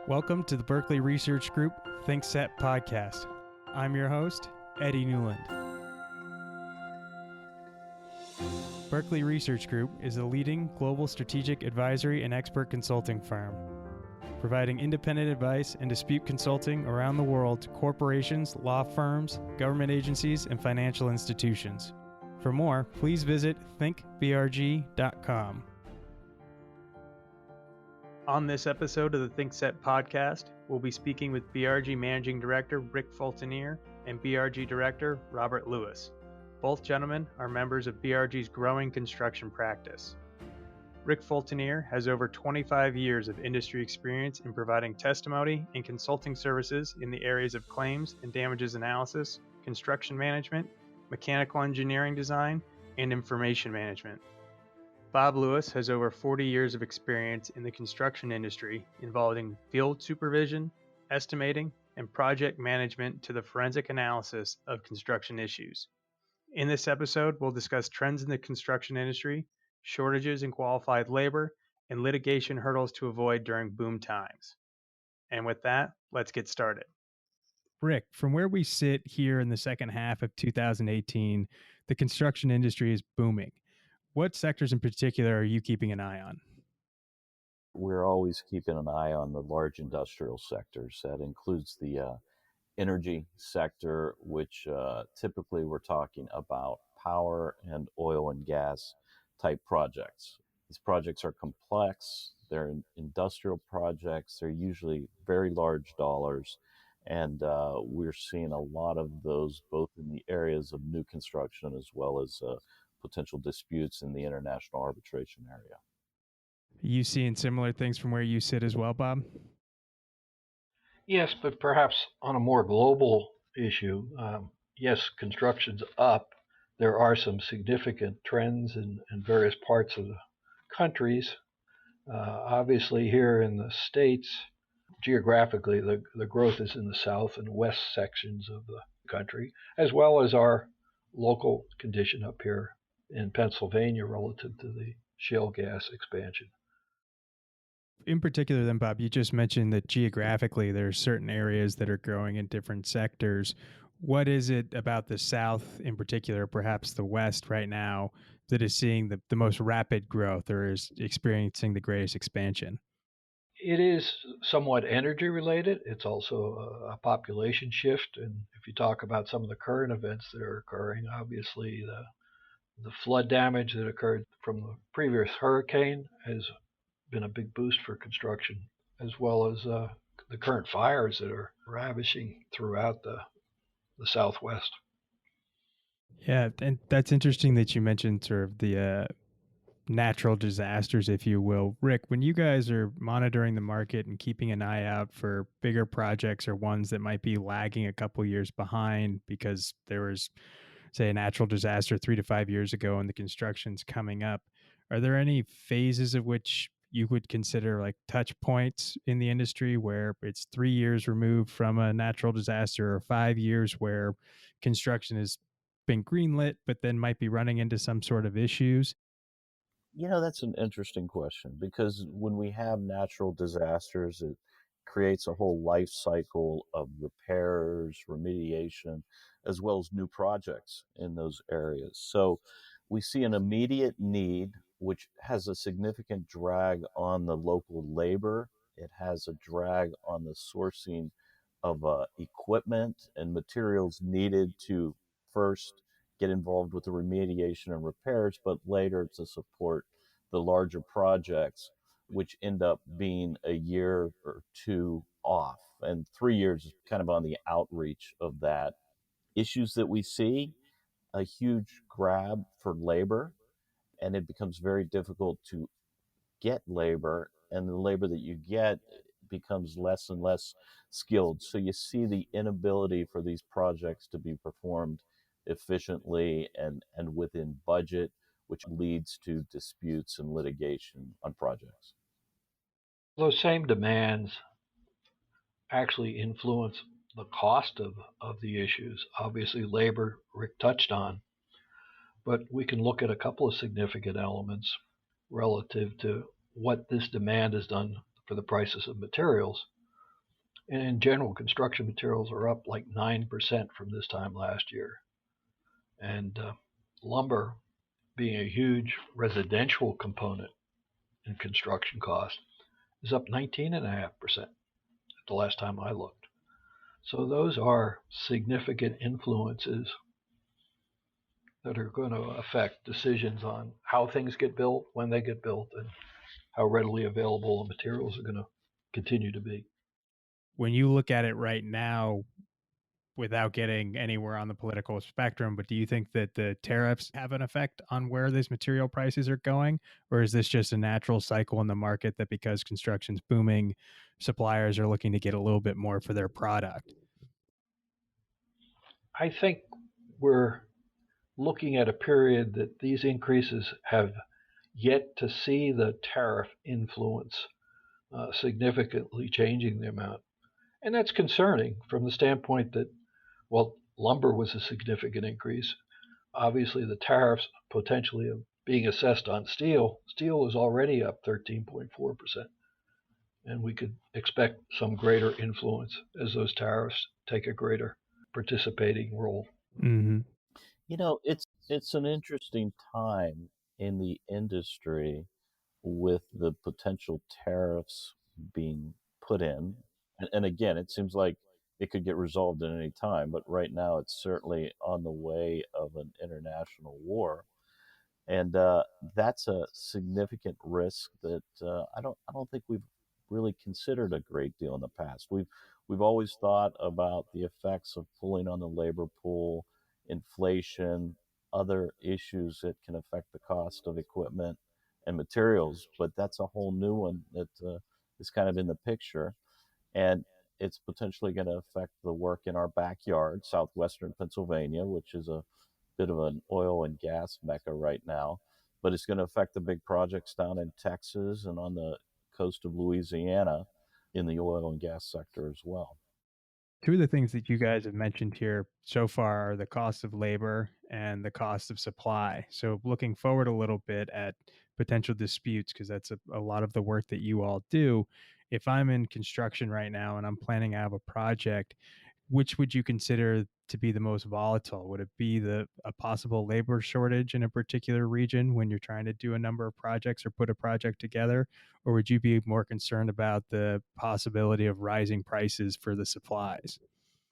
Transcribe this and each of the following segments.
Welcome to the Berkeley Research Group ThinkSet podcast. I'm your host, Eddie Newland. Berkeley Research Group is a leading global strategic advisory and expert consulting firm, providing independent advice and dispute consulting around the world to corporations, law firms, government agencies, and financial institutions. For more, please visit thinkbrg.com. On this episode of the ThinkSet podcast, we'll be speaking with BRG Managing Director Rick Fultineer and BRG Director Robert Lewis. Both gentlemen are members of BRG's growing construction practice. Rick Fultineer has over 25 years of industry experience in providing testimony and consulting services in the areas of claims and damages analysis, construction management, mechanical engineering design, and information management. Bob Lewis has over 40 years of experience in the construction industry involving field supervision, estimating, and project management to the forensic analysis of construction issues. In this episode, we'll discuss trends in the construction industry, shortages in qualified labor, and litigation hurdles to avoid during boom times. And with that, let's get started. Rick, from where we sit here in the second half of 2018, the construction industry is booming. What sectors in particular are you keeping an eye on? We're always keeping an eye on the large industrial sectors. That includes the energy sector, which typically we're talking about power and oil and gas type projects. These projects are complex. They're industrial projects. They're usually very large dollars. And we're seeing a lot of those both in the areas of new construction as well as potential disputes in the international arbitration area. You seeing similar things from where you sit as well, Bob? Yes, but perhaps on a more global issue. Yes, construction's up. There are some significant trends in various parts of the countries. Obviously, here in the States, geographically, the growth is in the south and west sections of the country, as well as our local condition up here in Pennsylvania relative to the shale gas expansion. In particular, then, Bob, you just mentioned that geographically there are certain areas that are growing in different sectors. What is it about the South in particular, perhaps the West right now, that is seeing the most rapid growth or is experiencing the greatest expansion? It is somewhat energy related. It's also a population shift. And if you talk about some of the current events that are occurring, obviously the flood damage that occurred from the previous hurricane has been a big boost for construction, as well as the current fires that are ravishing throughout the Southwest. Yeah, and that's interesting that you mentioned sort of the natural disasters, if you will. Rick, when you guys are monitoring the market and keeping an eye out for bigger projects or ones that might be lagging a couple years behind because there was, say, a natural disaster 3 to 5 years ago and the construction's coming up, are there any phases of which you would consider like touch points in the industry where it's 3 years removed from a natural disaster or 5 years where construction has been greenlit but then might be running into some sort of issues? You know, that's an interesting question because when we have natural disasters, it creates a whole life cycle of repairs, remediation, as well as new projects in those areas. So we see an immediate need, which has a significant drag on the local labor. It has a drag on the sourcing of equipment and materials needed to first get involved with the remediation and repairs, but later to support the larger projects, which end up being a year or two off. And 3 years is kind of on the outreach of that. Issues that we see, a huge grab for labor, and it becomes very difficult to get labor, and the labor that you get becomes less and less skilled. So you see the inability for these projects to be performed efficiently and within budget, which leads to disputes and litigation on projects. Those same demands actually influence the cost of the issues. Obviously, labor, Rick touched on, but we can look at a couple of significant elements relative to what this demand has done for the prices of materials. And in general, construction materials are up like 9% from this time last year. And lumber, being a huge residential component in construction cost, is up 19.5% at the last time I looked. So those are significant influences that are going to affect decisions on how things get built, when they get built, and how readily available the materials are going to continue to be. When you look at it right now, without getting anywhere on the political spectrum, but do you think that the tariffs have an effect on where these material prices are going? Or is this just a natural cycle in the market that because construction's booming, suppliers are looking to get a little bit more for their product? I think we're looking at a period that these increases have yet to see the tariff influence significantly changing the amount. And that's concerning from the standpoint that, well, lumber was a significant increase. Obviously, the tariffs potentially of being assessed on steel. Steel is already up 13.4%. And we could expect some greater influence as those tariffs take a greater participating role. Mm-hmm. It's an interesting time in the industry with the potential tariffs being put in. And again, it seems like it could get resolved at any time, but right now it's certainly on the way of an international war. And that's a significant risk that I don't think we've really considered a great deal in the past. We've always thought about the effects of pulling on the labor pool, inflation, other issues that can affect the cost of equipment and materials, but that's a whole new one that is kind of in the picture, and it's potentially going to affect the work in our backyard, southwestern Pennsylvania, which is a bit of an oil and gas mecca right now, but it's going to affect the big projects down in Texas and on the coast of Louisiana in the oil and gas sector as well. Two of the things that you guys have mentioned here so far are the cost of labor and the cost of supply. So, looking forward a little bit at potential disputes, because that's a lot of the work that you all do. If I'm in construction right now and I'm planning out a project, which would you consider to be the most volatile? Would it be a possible labor shortage in a particular region when you're trying to do a number of projects or put a project together? Or would you be more concerned about the possibility of rising prices for the supplies?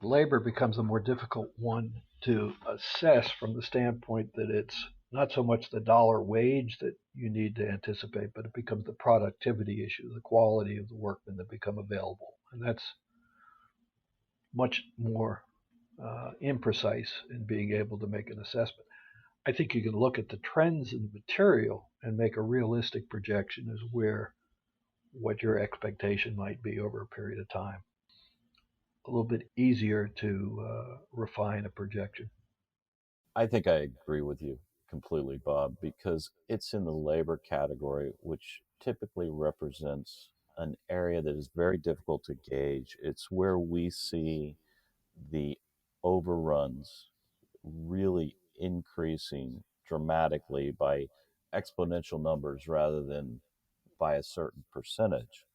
Labor becomes a more difficult one to assess from the standpoint that it's not so much the dollar wage that you need to anticipate, but it becomes the productivity issue, the quality of the workmen that become available. And that's much more imprecise in being able to make an assessment. I think you can look at the trends in the material and make a realistic projection as where what your expectation might be over a period of time. A little bit easier to refine a projection. I think I agree with you completely, Bob, because it's in the labor category, which typically represents an area that is very difficult to gauge. It's where we see the overruns really increasing dramatically by exponential numbers rather than by a certain percentage.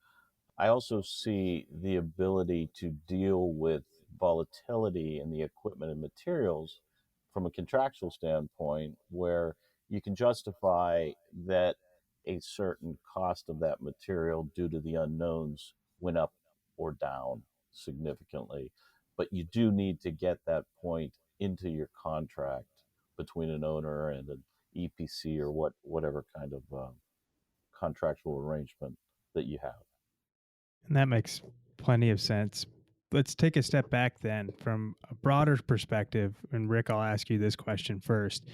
I also see the ability to deal with volatility in the equipment and materials from a contractual standpoint, where you can justify that a certain cost of that material due to the unknowns went up or down significantly. But you do need to get that point into your contract between an owner and an EPC or whatever kind of contractual arrangement that you have. And that makes plenty of sense. Let's take a step back then from a broader perspective. And Rick, I'll ask you this question first.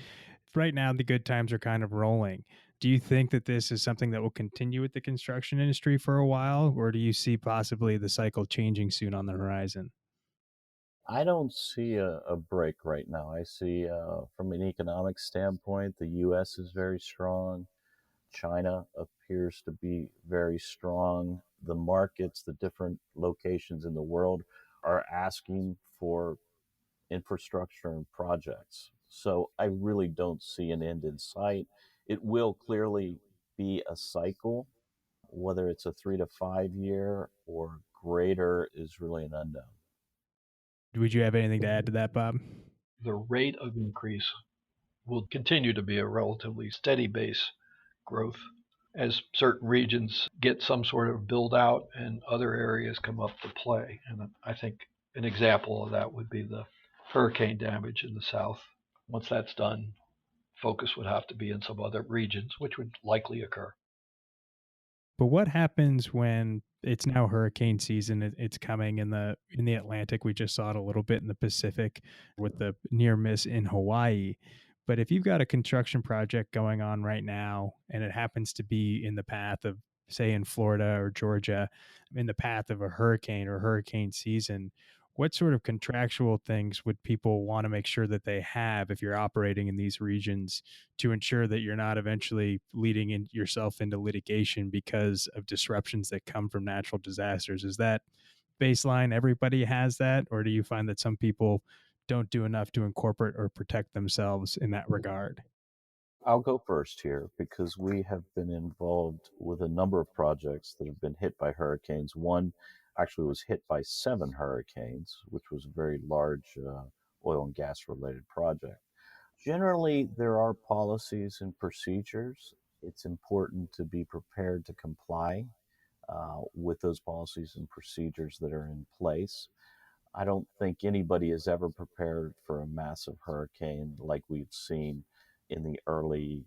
Right now, the good times are kind of rolling. Do you think that this is something that will continue with the construction industry for a while, or do you see possibly the cycle changing soon on the horizon? I don't see a break right now. I see, from an economic standpoint, the U.S. is very strong. China appears to be very strong. The markets, the different locations in the world are asking for infrastructure and projects. So I really don't see an end in sight. It will clearly be a cycle, whether it's a 3 to 5 year or greater is really an unknown. Would you have anything to add to that, Bob? The rate of increase will continue to be a relatively steady base growth as certain regions get some sort of build out and other areas come up to play. And I think an example of that would be the hurricane damage in the south. Once that's done, focus would have to be in some other regions, which would likely occur. But what happens when it's now hurricane season? It's coming in the Atlantic. We just saw it a little bit in the Pacific with the near miss in Hawaii. But if you've got a construction project going on right now and it happens to be in the path of, say, in Florida or Georgia, in the path of a hurricane or hurricane season, what sort of contractual things would people want to make sure that they have if you're operating in these regions to ensure that you're not eventually leading yourself into litigation because of disruptions that come from natural disasters? Is that baseline everybody has that, or do you find that some people don't do enough to incorporate or protect themselves in that regard? I'll go first here because we have been involved with a number of projects that have been hit by hurricanes. One actually was hit by 7 hurricanes, which was a very large oil and gas related project. Generally, there are policies and procedures. It's important to be prepared to comply with those policies and procedures that are in place. I don't think anybody is ever prepared for a massive hurricane like we've seen in the early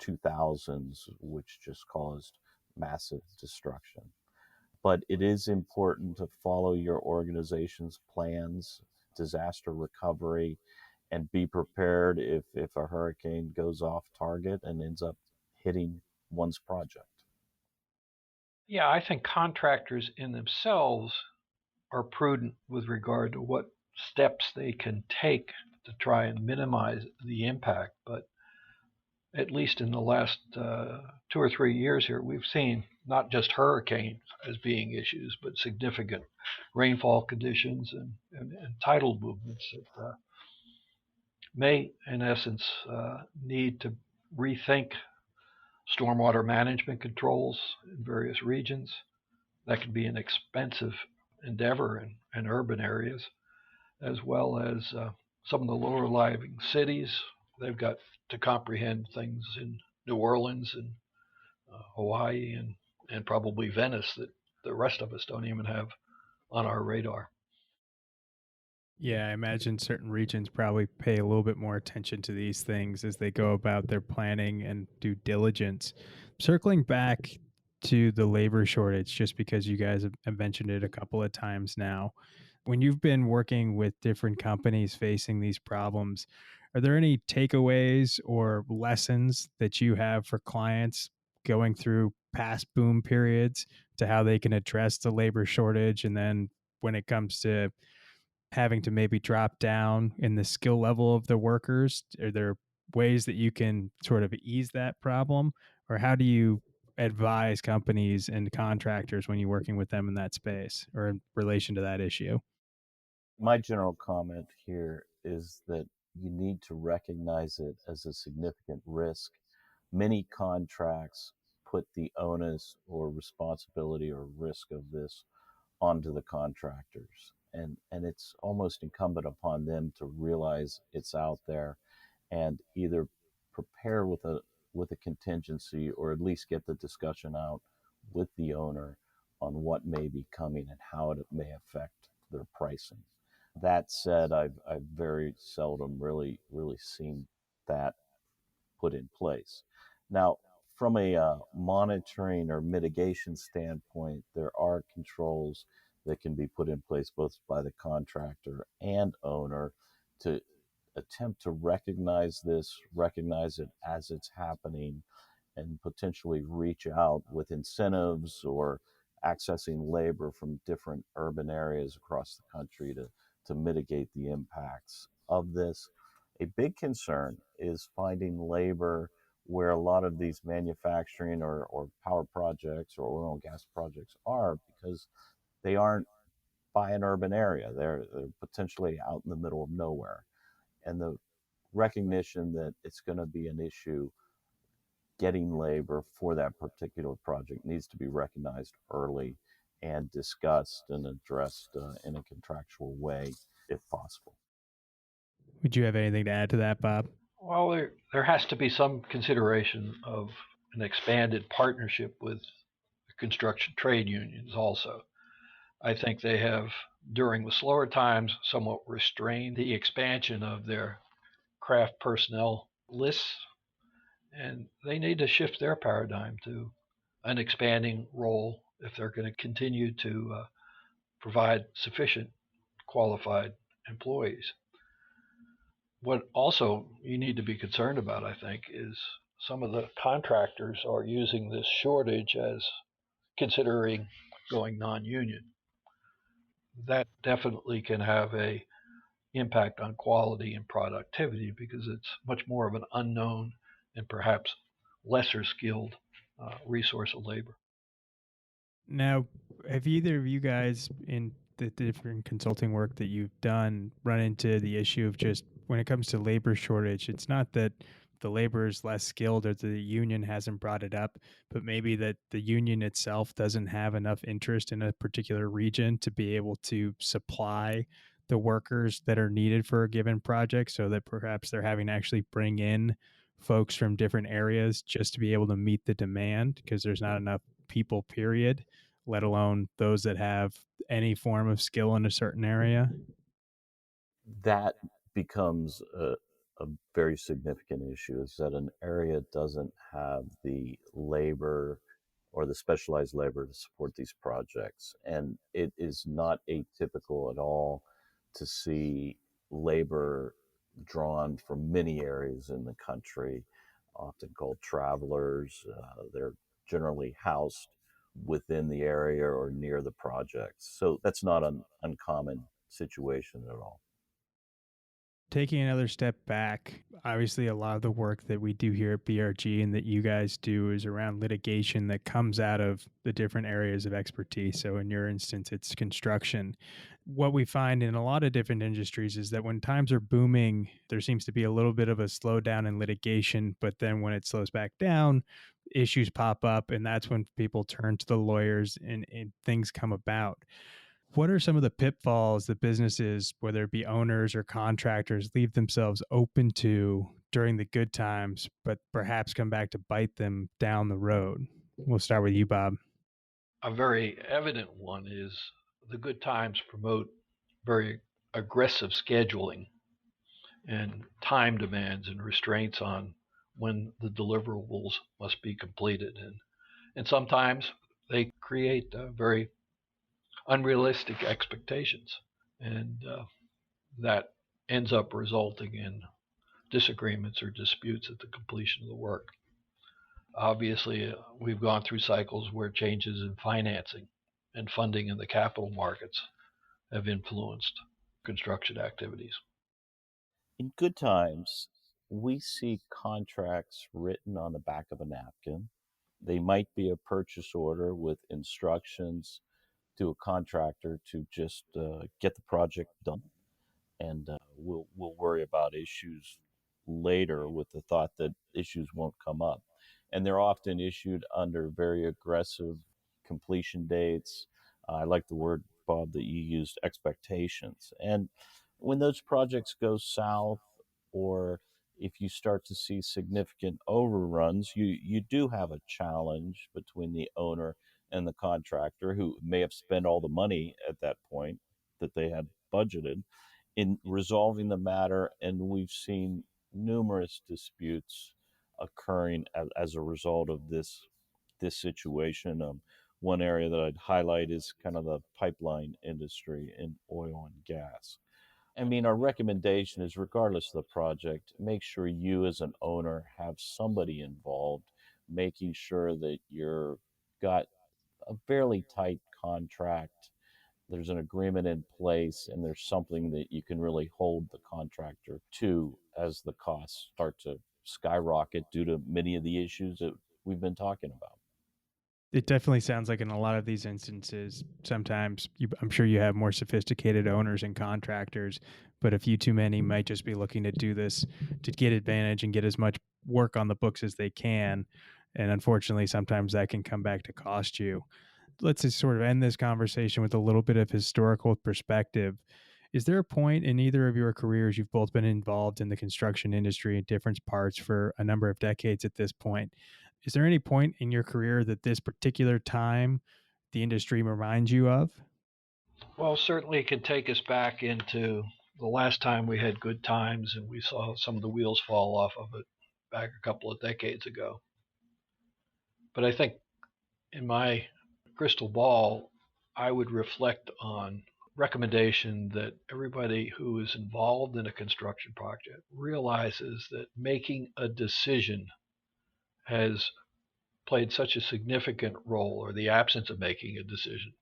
2000s, which just caused massive destruction. But it is important to follow your organization's plans, disaster recovery, and be prepared if a hurricane goes off target and ends up hitting one's project. Yeah, I think contractors in themselves are prudent with regard to what steps they can take to try and minimize the impact. But at least in the last 2 or 3 years here, we've seen not just hurricanes as being issues, but significant rainfall conditions and tidal movements that may, in essence, need to rethink stormwater management controls in various regions. That can be an expensive endeavor in urban areas, as well as some of the lower lying cities. They've got to comprehend things in New Orleans and Hawaii and probably Venice that the rest of us don't even have on our radar. Yeah, I imagine certain regions probably pay a little bit more attention to these things as they go about their planning and due diligence. Circling back to the labor shortage, just because you guys have mentioned it a couple of times now, when you've been working with different companies facing these problems, are there any takeaways or lessons that you have for clients going through past boom periods to how they can address the labor shortage? And then when it comes to having to maybe drop down in the skill level of the workers? Are there ways that you can sort of ease that problem? Or how do you advise companies and contractors when you're working with them in that space or in relation to that issue? My general comment here is that you need to recognize it as a significant risk. Many contracts put the onus or responsibility or risk of this onto the contractors. And it's almost incumbent upon them to realize it's out there and either prepare with a contingency or at least get the discussion out with the owner on what may be coming and how it may affect their pricing. That said, I've very seldom really seen that put in place. Now, from a monitoring or mitigation standpoint, there are controls that can be put in place both by the contractor and owner to attempt to recognize it as it's happening, and potentially reach out with incentives or accessing labor from different urban areas across the country to mitigate the impacts of this. A big concern is finding labor where a lot of these manufacturing or power projects or oil and gas projects are, because they aren't by an urban area. They're potentially out in the middle of nowhere. And the recognition that it's going to be an issue getting labor for that particular project needs to be recognized early and discussed and addressed in a contractual way if possible. Would you have anything to add to that, Bob? Well, there has to be some consideration of an expanded partnership with the construction trade unions also. I think they have, during the slower times, somewhat restrained the expansion of their craft personnel lists, and they need to shift their paradigm to an expanding role if they're going to continue to provide sufficient qualified employees. What also you need to be concerned about, I think, is some of the contractors are using this shortage as considering going non-union. That definitely can have a impact on quality and productivity because it's much more of an unknown and perhaps lesser skilled resource of labor. Now, have either of you guys in the different consulting work that you've done run into the issue of just when it comes to labor shortage, it's not that the labor is less skilled or the union hasn't brought it up, but maybe that the union itself doesn't have enough interest in a particular region to be able to supply the workers that are needed for a given project, so that perhaps they're having to actually bring in folks from different areas just to be able to meet the demand because there's not enough people, period, let alone those that have any form of skill in a certain area. That becomes a very significant issue, is that an area doesn't have the labor or the specialized labor to support these projects. And it is not atypical at all to see labor drawn from many areas in the country, often called travelers. They're generally housed within the area or near the projects. So that's not an uncommon situation at all. Taking another step back, obviously, a lot of the work that we do here at BRG and that you guys do is around litigation that comes out of the different areas of expertise. So, in your instance, it's construction. What we find in a lot of different industries is that when times are booming, there seems to be a little bit of a slowdown in litigation. But then when it slows back down, issues pop up, and that's when people turn to the lawyers and things come about. What are some of the pitfalls that businesses, whether it be owners or contractors, leave themselves open to during the good times, but perhaps come back to bite them down the road? We'll start with you, Bob. A very evident one is the good times promote very aggressive scheduling and time demands and restraints on when the deliverables must be completed. And sometimes they create very unrealistic expectations. And that ends up resulting in disagreements or disputes at the completion of the work. Obviously, we've gone through cycles where changes in financing and funding in the capital markets have influenced construction activities. In good times, we see contracts written on the back of a napkin. They might be a purchase order with instructions to a contractor to just get the project done, and we'll worry about issues later with the thought that issues won't come up. And they're often issued under very aggressive completion dates. I like the word, Bob, that you used, expectations. And when those projects go south, or if you start to see significant overruns, you do have a challenge between the owner and the contractor, who may have spent all the money at that point that they had budgeted, in resolving the matter. And we've seen numerous disputes occurring as a result of this situation. One area that I'd highlight is kind of the pipeline industry in oil and gas. I mean, our recommendation is, regardless of the project, make sure you as an owner have somebody involved, making sure that you're got a fairly tight contract, there's an agreement in place, and there's something that you can really hold the contractor to as the costs start to skyrocket due to many of the issues that we've been talking about. It definitely sounds like in a lot of these instances, sometimes I'm sure you have more sophisticated owners and contractors, but a few too many might just be looking to do this to get advantage and get as much work on the books as they can. And unfortunately, sometimes that can come back to cost you. let's just sort of end this conversation with a little bit of historical perspective. Is there a point in either of your careers you've both been involved in the construction industry in different parts for a number of decades at this point? Is there any point in your career that this particular time the industry reminds you of? Well, certainly it can take us back into the last time we had good times and we saw some of the wheels fall off of it back a couple of decades ago. But I think in my crystal ball, I would reflect on recommendation that everybody who is involved in a construction project realizes that making a decision has played such a significant role, or the absence of making a decision,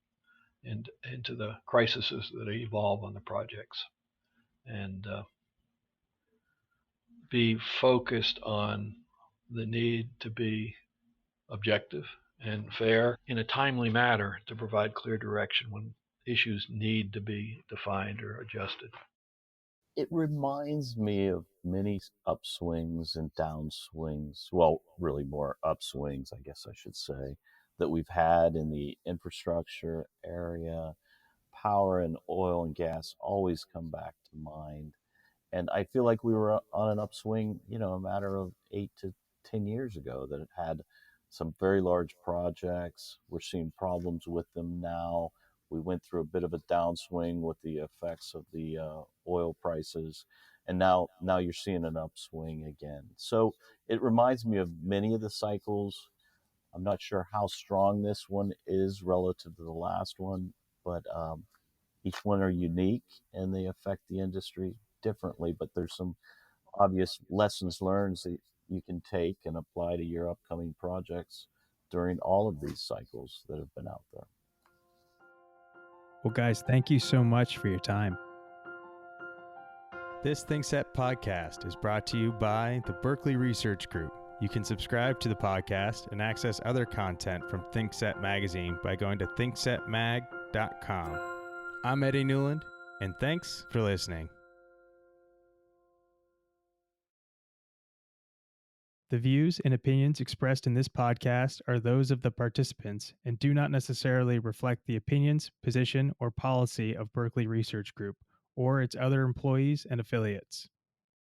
into the crises that evolve on the projects, and be focused on the need to be objective and fair in a timely manner to provide clear direction when issues need to be defined or adjusted. It reminds me of many upswings and downswings. Well, really more upswings, I guess I should say, that we've had in the infrastructure area. Power and oil and gas always come back to mind. And I feel like we were on an upswing, a matter of 8 to 10 years ago, that it had some very large projects. We're seeing problems with them now. We went through a bit of a downswing with the effects of the oil prices, and now you're seeing an upswing again. So it reminds me of many of the cycles. I'm not sure how strong this one is relative to the last one, but each one are unique and they affect the industry differently. But there's some obvious lessons learned that you can take and apply to your upcoming projects during all of these cycles that have been out there. Well, guys, thank you so much for your time. This ThinkSet podcast is brought to you by the Berkeley Research Group. You can subscribe to the podcast and access other content from ThinkSet Magazine by going to thinksetmag.com. I'm Eddie Newland, and thanks for listening. The views and opinions expressed in this podcast are those of the participants and do not necessarily reflect the opinions, position, or policy of Berkeley Research Group or its other employees and affiliates.